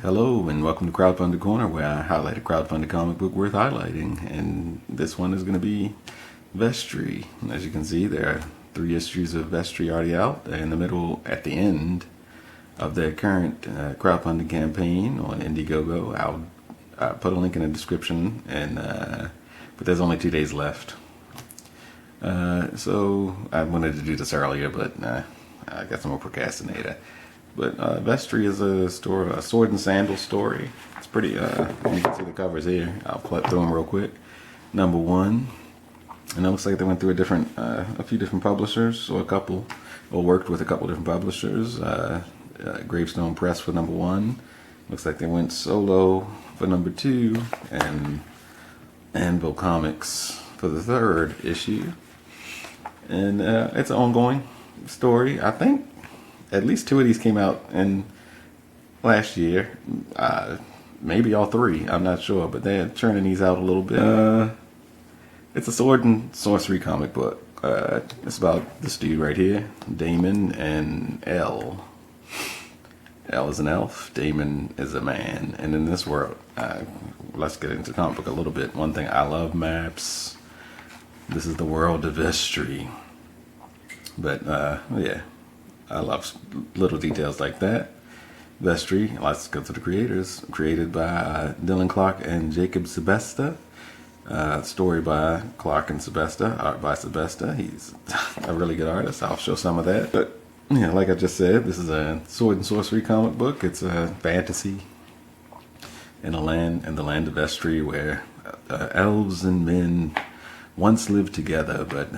Hello and welcome to Crowdfunded Corner, where I highlight a crowdfunded comic book worth highlighting. And this one is going to be Vestri. And as you can see, there are 3 issues of Vestri already out. They're in the middle, at the end of their current crowdfunding campaign on Indiegogo. I'll put a link in the description, but there's only 2 days left. So I wanted to do this earlier, but I guess I'm a procrastinator. But Vestri is a sword and sandal story. It's pretty, you can see the covers here. I'll flip through them real quick. Number 1, and it looks like they went through a few different publishers, or worked with a couple different publishers. Gravestone Press for number 1. Looks like they went solo for number 2, and Anvil Comics for the 3rd issue. And it's an ongoing story. I think at least 2 of these came out in last year. Maybe all 3. I'm not sure, but they're churning these out a little bit. It's a sword and sorcery comic book. It's about this dude right here, Damon, and Elle. Elle is an elf, Damon is a man. And in this world, let's get into the comic book a little bit. One thing, I love maps. This is the world of Vestri. But yeah, I love little details like that. Vestri, let's go to the creators. Created by Clarke and Jakub Sebesta. Story by Clarke and Sebesta. Art by Sebesta. He's a really good artist. I'll show some of that. But yeah, like I just said, this is a sword and sorcery comic book. It's a fantasy in the land of Vestri, where elves and men once lived together, but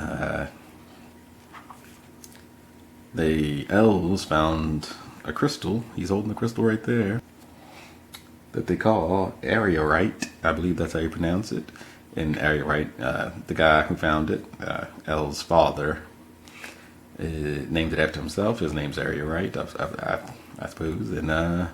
the elves found a crystal. He's holding the crystal right there, that they call Areorite. I believe that's how you pronounce it. And Areorite, the guy who found it, Elle's father, named it after himself. His name's Areorite, I suppose. And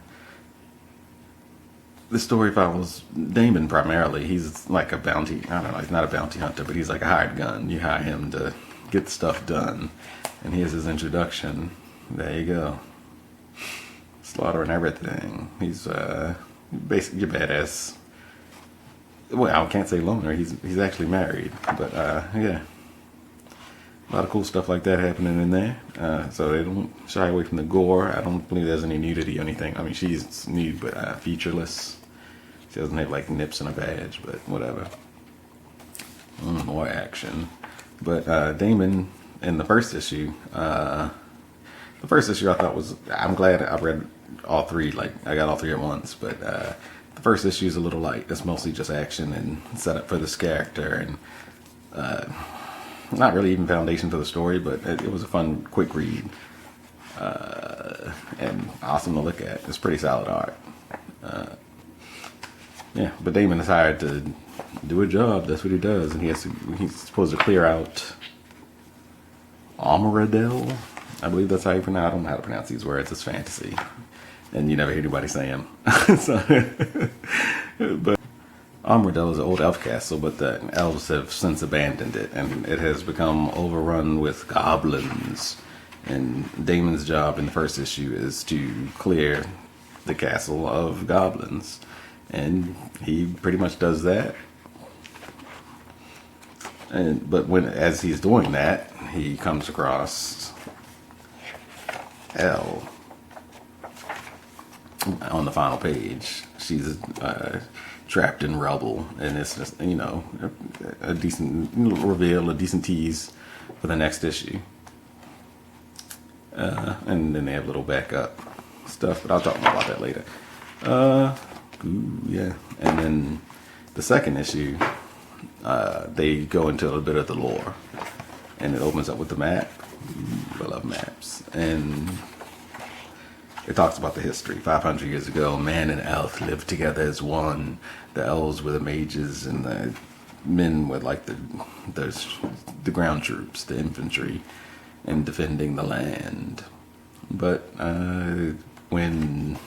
the story follows Damon primarily. He's like I don't know, he's not a bounty hunter, but he's like a hired gun. You hire him to get stuff done. And here's his introduction. There you go. Slaughtering everything. He's basically a badass. Well, I can't say loner. He's actually married. But yeah, a lot of cool stuff like that happening in there. So they don't shy away from the gore. I don't believe there's any nudity or anything. I mean, she's nude, but featureless. She doesn't have like nips and a badge, but whatever. More action. But Damon, in the first issue, I thought was, I'm glad I read all 3, like I got all 3 at once, but the first issue is a little light. It's mostly just action and setup for this character, and not really even foundation for the story, but it was a fun, quick read, and awesome to look at. It's pretty solid art. Yeah, but Damon is hired to do a job. That's what he does, and he's supposed to clear out Armoradel. I believe that's how you pronounce. I don't know how to pronounce these words. It's fantasy, and you never hear anybody say them. But Armoradel is an old elf castle, but the elves have since abandoned it, and it has become overrun with goblins. And Damon's job in the first issue is to clear the castle of goblins, and he pretty much does that. But as he's doing that, he comes across Elle on the final page. She's trapped in rubble, and it's just, a decent reveal, a decent tease for the next issue. And then they have little backup stuff, but I'll talk more about that later. Yeah. And then the second issue, they go into a bit of the lore, and it opens up with the map. I love maps. And it talks about the history. 500 years ago, man and elf lived together as one. The elves were the mages, and the men were like the ground troops, the infantry, and defending the land. But when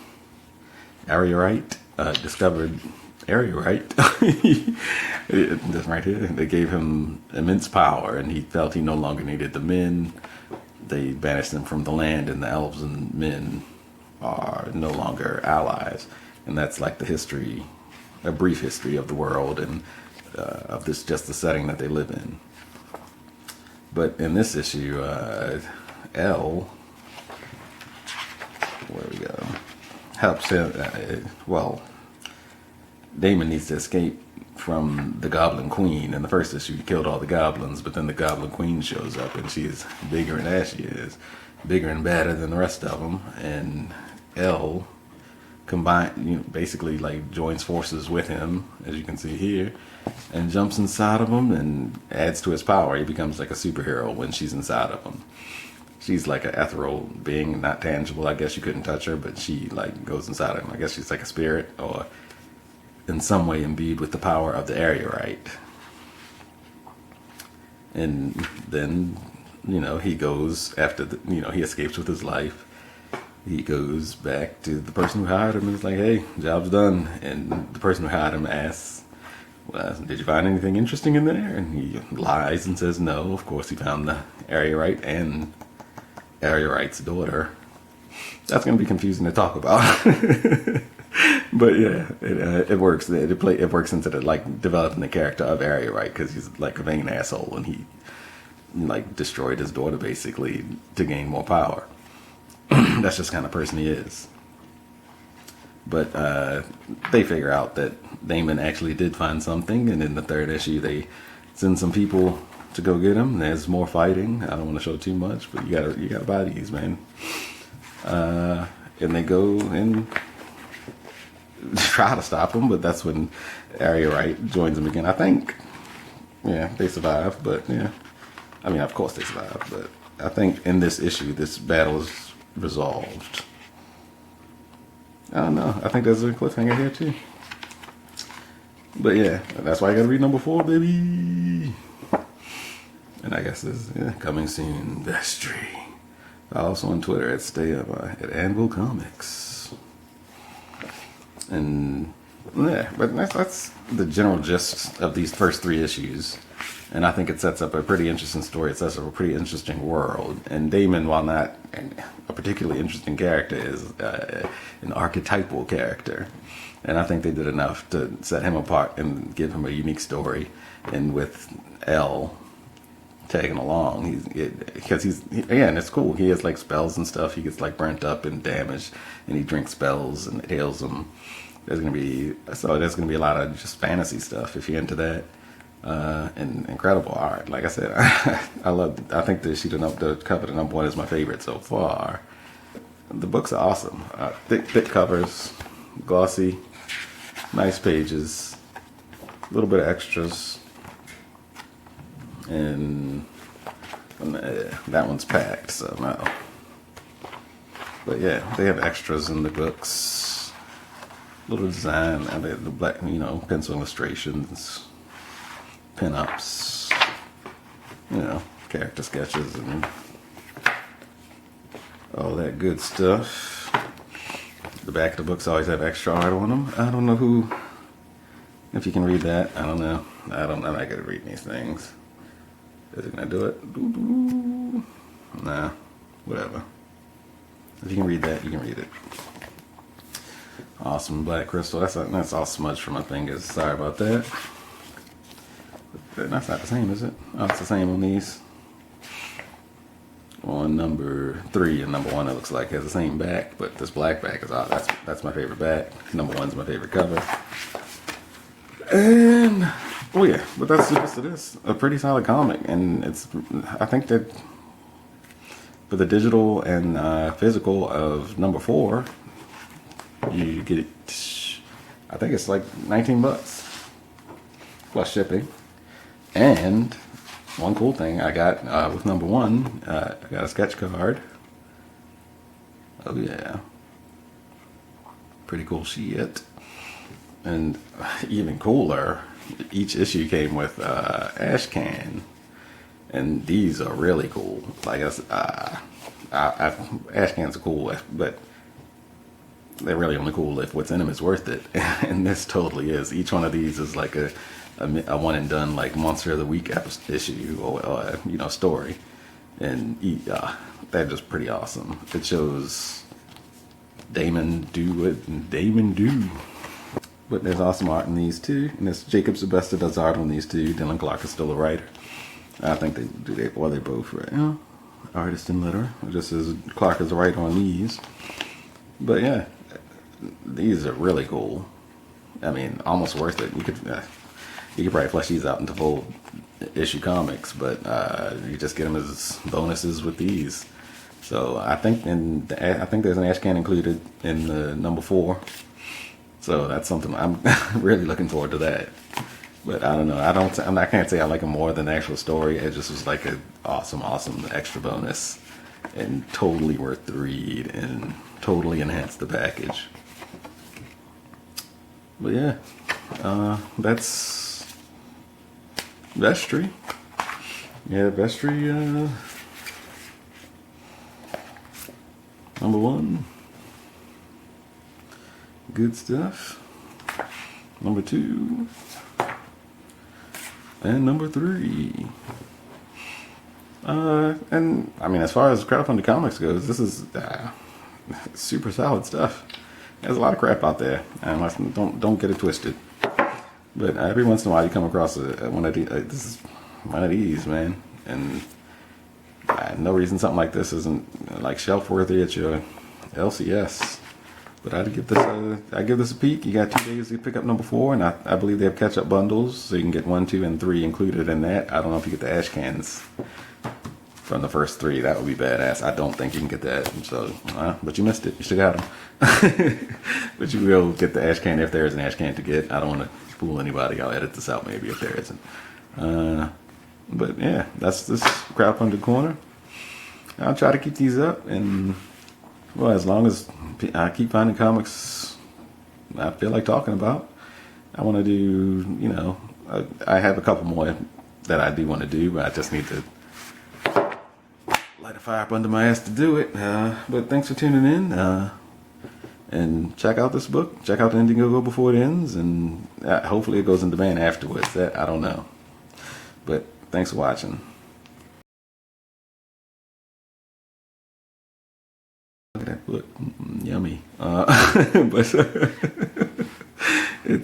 Areorite discovered Areorite, this right here, they gave him immense power, and he felt he no longer needed the men. They banished them from the land, and the elves and men are no longer allies, and that's like the history, a brief history of the world and of this just the setting that they live in. But in this issue, L, where we go, helps him. Damon needs to escape from the Goblin Queen. In the first issue, he killed all the goblins, but then the Goblin Queen shows up, and she's bigger and ashy is, bigger and badder than the rest of them. And L basically like joins forces with him, as you can see here, and jumps inside of him and adds to his power. He becomes like a superhero when she's inside of him. She's like an ethereal being, not tangible. I guess you couldn't touch her, but she like goes inside of him. I guess she's like a spirit, or in some way imbued with the power of the Aerorite. And then, he goes after he escapes with his life. He goes back to the person who hired him and is like, hey, job's done. And the person who hired him asks, well, did you find anything interesting in there? And he lies and says no. Of course, he found the Aerorite and Aerorite's daughter. That's going to be confusing to talk about. But yeah, it works. It works into the like developing the character of Aerorite, because he's like a vain asshole and he like destroyed his daughter basically to gain more power. That's just the kind of person he is. But they figure out that Damon actually did find something, and in the third issue they send some people to go get him. There's more fighting. I don't want to show too much, but you gotta buy these, man. And they go and try to stop him, but that's when Aerorite joins him again. I think, yeah, they survive, but yeah. I mean, of course they survive, but I think in this issue, this battle is resolved. I don't know. I think there's a cliffhanger here too. But yeah, that's why I gotta read number 4, baby. And I guess it's coming soon, Vestri. Also on Twitter at Anvil Comics. And yeah, but that's the general gist of these first 3 issues. And I think it sets up a pretty interesting story. It sets up a pretty interesting world. And Damon, while not a particularly interesting character, is an archetypal character. And I think they did enough to set him apart and give him a unique story. And with L tagging along, because again, it's cool. He has like spells and stuff. He gets like burnt up and damaged, and he drinks spells and it heals him. There's gonna be a lot of just fantasy stuff if you're into that. And incredible art. Like I said, I think the cover to number 1 is my favorite so far. The books are awesome. Thick covers, glossy, nice pages, a little bit of extras, and that one's packed, so no. But yeah, they have extras in the books, little design, and the black, pencil illustrations, pin-ups, character sketches, and all that good stuff. The back of the books always have extra art on them. I don't know if you can read that. I don't know. I'm not good at reading these things. Is it gonna do it? Nah, whatever. If you can read that, you can read it. Awesome black crystal. That's all smudged from my fingers. Sorry about that. That's not the same, is it? Oh, it's the same on these. On number 3 and number 1, it looks like it has the same back, but this black back is odd. That's my favorite back. Number 1's my favorite cover. And oh yeah, but that's the gist of this. A pretty solid comic, and I think that for the digital and physical of number 4, you get it. I think it's like $19 plus shipping. And one cool thing I got with number 1, I got a sketch card. Oh yeah, pretty cool shit. And even cooler, each issue came with ash can, and these are really cool. Like ash cans are cool, but they're really only cool if what's in them is worth it. And this totally is. Each one of these is like a one and done, like Monster of the Week issue or story, and they're just pretty awesome. It shows Damon do what Damon do. But there's awesome art in these too, and this Jakub Sebesta does art on these too. Dylan Clarke is still a writer. I think they do. They're both right now. Artist and letterer. Just as Clarke is a writer on these. But yeah, these are really cool. I mean, almost worth it. You could probably flesh these out into full issue comics, but you just get them as bonuses with these. So I think there's an ash can included in the number 4. So that's something I'm really looking forward to that. But I don't know. I can't say I like it more than the actual story. It just was like an awesome extra bonus, and totally worth the read, and totally enhanced the package. But yeah, that's Vestri. Yeah, Vestri. Number 1. Good stuff. Number 2. And number 3. And I mean, as far as crowdfunded comics goes, this is super solid stuff. There's a lot of crap out there, and don't get it twisted. But every once in a while, you come across one of these. This is one of these, man. And no reason something like this isn't like shelf worthy at your LCS. But I'd give this a peek. You got 2 days to pick up number 4, and I believe they have catch-up bundles, so you can get 1, 2, and 3 included in that. I don't know if you get the ash cans from the first 3. That would be badass. I don't think you can get that. So, but you missed it. You still got them. But you will get the ash can if there is an ash can to get. I don't want to fool anybody. I'll edit this out maybe if there isn't. But yeah, that's this crowdfunded corner. I'll try to keep these up, and well, as long as I keep finding comics I feel like talking about, I want to do, I have a couple more that I do want to do, but I just need to light a fire up under my ass to do it. But thanks for tuning in, and check out this book. Check out the Indiegogo before it ends, and hopefully it goes in demand afterwards. That I don't know. But thanks for watching. Look at that book. Yummy. But it's